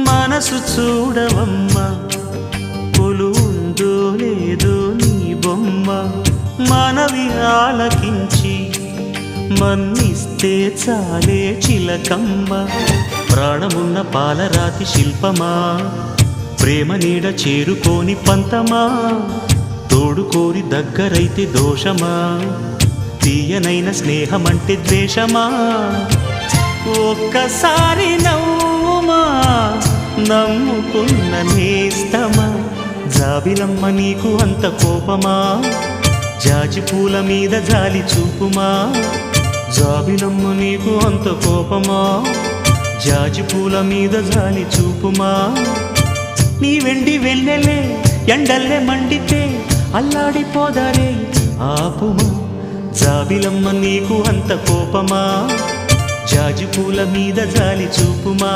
మనసు చూడవమ్మా కొలువుందో లేదో నీ బొమ్మ మనవి ఆలకించి మన్నిస్తే చాలే చిలకమ్మ ప్రాణమున్న పాలరాతి శిల్పమా ప్రేమ నీడ చేరుకోని పంతమా తోడుకోరి దగ్గరైతే దోషమా తీయనైన స్నేహమంటే ద్వేషమా ఒక్కసారి నవ్వుమా నమ్ముకున్న నేస్తమా జాబిలమ్మ నీకు అంత కోపమా జాజి పూల మీద జాలి చూపుమా జాబిలమ్మ నీకు అంత కోపమా జాజి పూల మీద జాలి చూపుమా నీ వెండి వెన్నెలే ఎండల్లే మండితే అల్లాడిపోదారే ఆపుమా జాబిలమ్మ నీకు అంత కోపమా జాజి పూల మీద జాలి చూపుమా